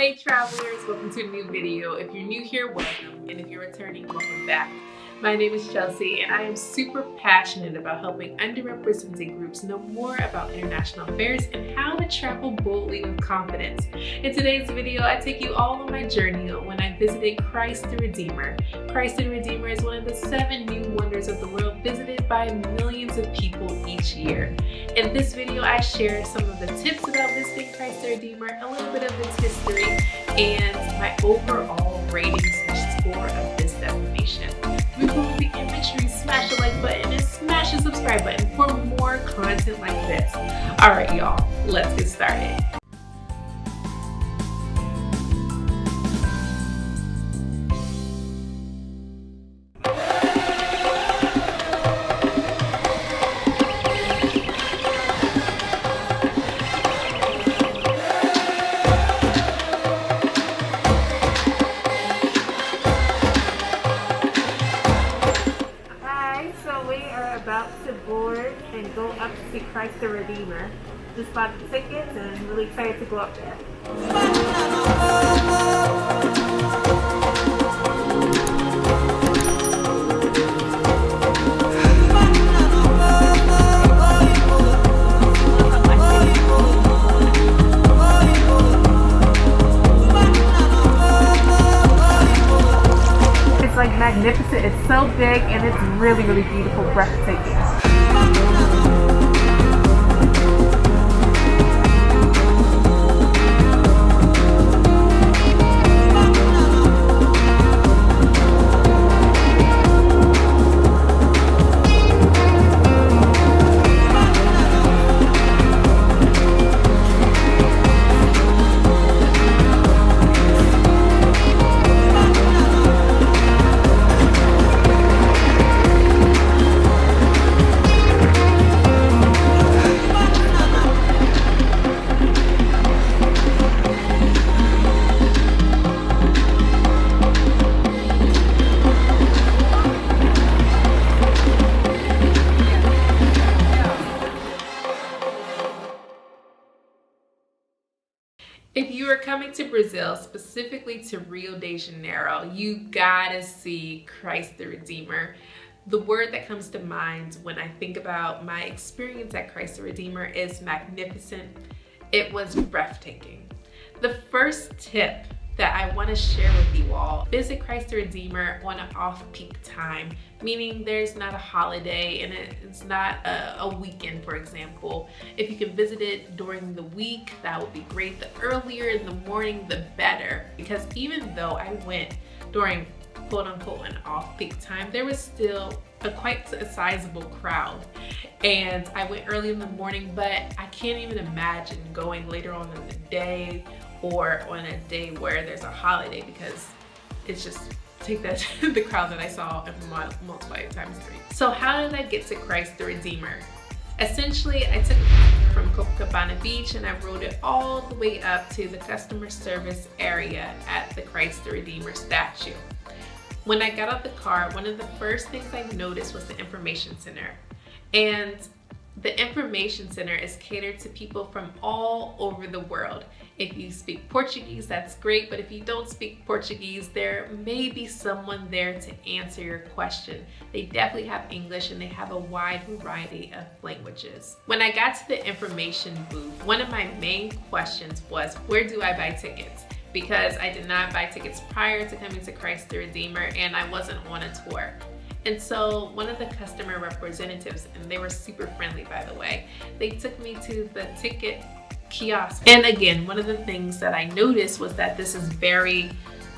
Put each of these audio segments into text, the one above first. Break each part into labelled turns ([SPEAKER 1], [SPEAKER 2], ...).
[SPEAKER 1] Hey travelers, welcome to a new video. If you're new here, welcome, and if you're returning, welcome back. My name is Chelsea, and I am super passionate about helping underrepresented groups know more about international affairs and how to travel boldly with confidence. In today's video, I take you all on my journey when I visited Christ the Redeemer. Christ the Redeemer is one of the 7 new wonders of the world visited by millions of people each year. In this video, I share some of the tips about visiting Christ the Redeemer, a little bit of its history, and my overall rating/score of this destination. Remove the imagery, smash the like button, and smash the subscribe button for more content like this. Alright y'all, let's get started. About to board and go up to see Christ the Redeemer. Just bought the tickets and I'm really excited to go up there. It's like magnificent. It's so big and it's really, really beautiful, breathtaking. If you are coming to Brazil, specifically to Rio De Janeiro, you gotta see Christ the Redeemer. The word that comes to mind when I think about my experience at Christ the Redeemer is magnificent. It was breathtaking. The first tip that I want to share with you all: visit Christ the Redeemer on an off-peak time, meaning there's not a holiday and it's not a weekend, for example. If you can visit it during the week, that would be great. The earlier in the morning, the better, because even though I went during quote-unquote an off-peak time, there was still quite a sizable crowd, and I went early in the morning, but I can't even imagine going later on in the day or on a day where there's a holiday, because it's just take that the crowd that I saw and multiply it times 3. So how did I get to Christ the Redeemer? Essentially, I took it from Copacabana Beach and I rode it all the way up to the customer service area at the Christ the Redeemer statue. When I got out the car, one of the first things I noticed was the information center. And the information center is catered to people from all over the world. If you speak Portuguese, that's great, but if you don't speak Portuguese, there may be someone there to answer your question. They definitely have English and they have a wide variety of languages. When I got to the information booth, one of my main questions was, where do I buy tickets? Because I did not buy tickets prior to coming to Christ the Redeemer and I wasn't on a tour. And so one of the customer representatives, and they were super friendly by the way, they took me to the ticket kiosk. And again, one of the things that I noticed was that this is very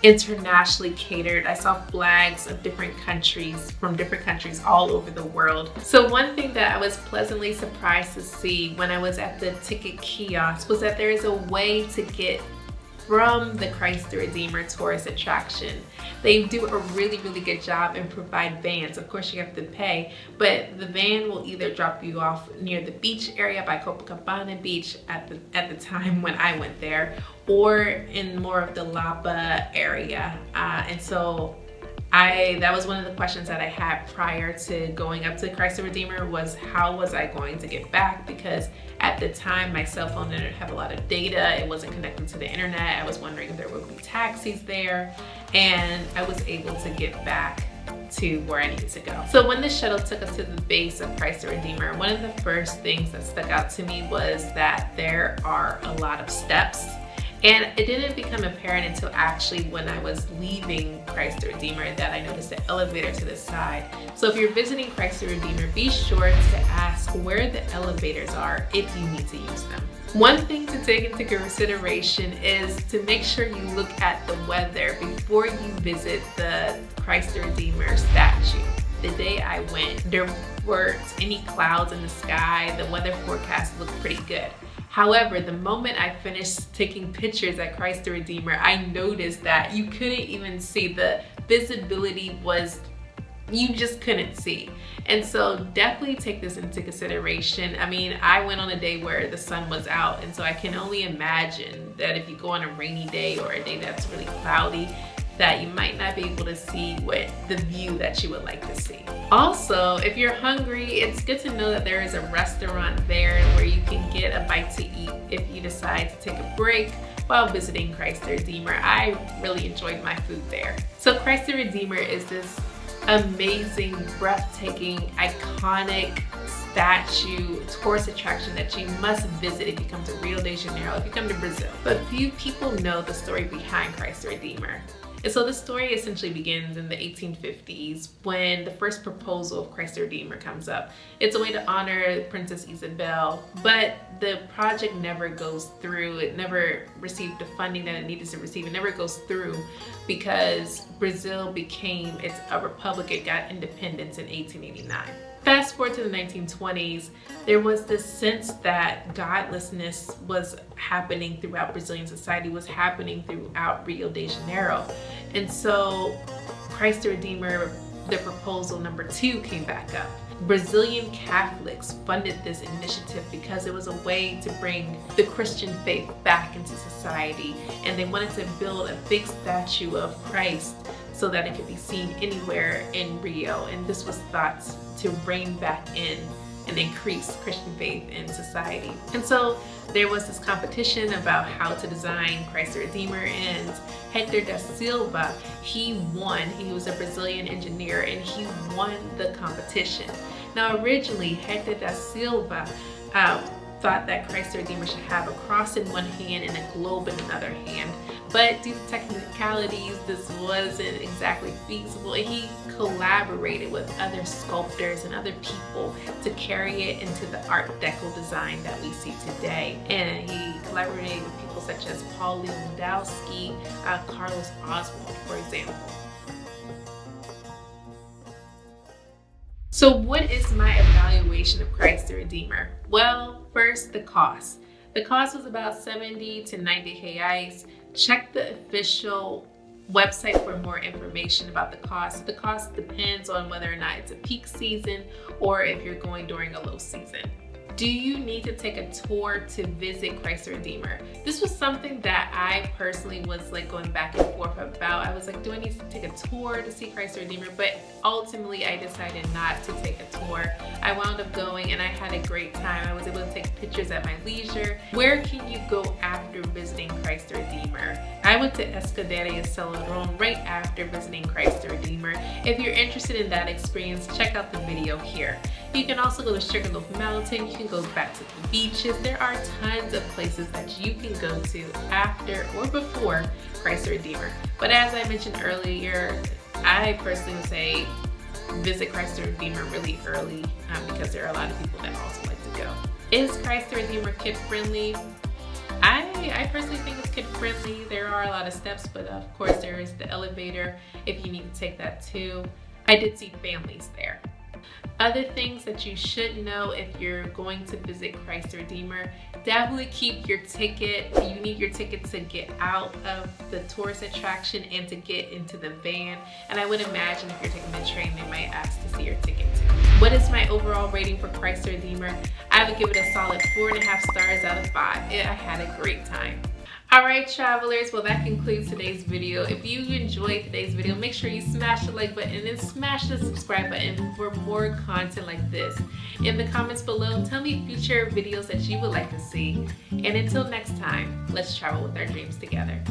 [SPEAKER 1] internationally catered. I saw flags of different countries, from different countries all over the world. So one thing that I was pleasantly surprised to see when I was at the ticket kiosk was that there is a way to get from the Christ the Redeemer tourist attraction. They do a really, really good job and provide vans. Of course, you have to pay, but the van will either drop you off near the beach area by Copacabana Beach at the time when I went there, or in more of the Lapa area. And so That was one of the questions that I had prior to going up to Christ the Redeemer, was how was I going to get back? Because at the time my cell phone didn't have a lot of data, it wasn't connected to the internet. I was wondering if there would be taxis there, and I was able to get back to where I needed to go. So when the shuttle took us to the base of Christ the Redeemer, one of the first things that stuck out to me was that there are a lot of steps. And it didn't become apparent until actually when I was leaving Christ the Redeemer that I noticed the elevator to the side. So if you're visiting Christ the Redeemer, be sure to ask where the elevators are if you need to use them. One thing to take into consideration is to make sure you look at the weather before you visit the Christ the Redeemer statue. The day I went, there weren't any clouds in the sky. The weather forecast looked pretty good. However, the moment I finished taking pictures at Christ the Redeemer, I noticed that you couldn't even see. The visibility was, you just couldn't see. And so definitely take this into consideration. I mean, I went on a day where the sun was out, and so I can only imagine that if you go on a rainy day or a day that's really cloudy, that you might not be able to see what the view that you would like to see. Also, if you're hungry, it's good to know that there is a restaurant there where you can get a bite to eat if you decide to take a break while visiting Christ the Redeemer. I really enjoyed my food there. So Christ the Redeemer is this amazing, breathtaking, iconic statue, tourist attraction that you must visit if you come to Rio De Janeiro, if you come to Brazil. But few people know the story behind Christ the Redeemer. And so the story essentially begins in the 1850s when the first proposal of Christ the Redeemer comes up. It's a way to honor Princess Isabel, but the project never goes through. It never received the funding that it needed to receive. It never goes through because Brazil became a republic. It got independence in 1889. Fast forward to the 1920s, there was this sense that godlessness was happening throughout Brazilian society, was happening throughout Rio de Janeiro. And so Christ the Redeemer, the proposal number 2, came back up. Brazilian Catholics funded this initiative because it was a way to bring the Christian faith back into society, and they wanted to build a big statue of Christ so that it could be seen anywhere in Rio. And this was thought to rein back in and increase Christian faith in society. And so there was this competition about how to design Christ the Redeemer, and Hector da Silva, he won. He was a Brazilian engineer and he won the competition. Now originally Hector da Silva thought that Christ the Redeemer should have a cross in one hand and a globe in another hand. But due to technicalities, this wasn't exactly feasible, and he collaborated with other sculptors and other people to carry it into the Art Deco design that we see today. And he collaborated with people such as Paul Lewandowski, Carlos Oswald, for example. So what is my evaluation of Christ the Redeemer? Well, first, the cost. The cost was about 70 to 90 reais. Check the official website for more information about the cost. The cost depends on whether or not it's a peak season or if you're going during a low season. Do you need to take a tour to visit Christ the Redeemer? This was something that I personally was like going back and forth about. I was like, do I need to take a tour to see Christ the Redeemer? But ultimately I decided not to take a tour. I wound up going and I had a great time. I was able to take pictures at my leisure. Where can you go after visiting Christ the Redeemer? I went to Escadaria Celadron right after visiting Christ the Redeemer. If you're interested in that experience, check out the video here. You can also go to Sugarloaf Mountain. You can go back to the beaches. There are tons of places that you can go to after or before Christ the Redeemer. But as I mentioned earlier, I personally would say visit Christ the Redeemer really early because there are a lot of people that also like to go. Is Christ the Redeemer kid friendly? I personally think it's kid friendly. There are a lot of steps, but of course there is the elevator if you need to take that too. I did see families there. Other things that you should know if you're going to visit Christ the Redeemer, definitely keep your ticket. You need your ticket to get out of the tourist attraction and to get into the van. And I would imagine if you're taking the train, they might ask to see your ticket too. What is my overall rating for Christ the Redeemer? I would give it a solid 4.5 stars out of 5. I had a great time. Alright travelers, well that concludes today's video. If you enjoyed today's video, make sure you smash the like button and smash the subscribe button for more content like this. In the comments below, tell me future videos that you would like to see. And until next time, let's travel with our dreams together.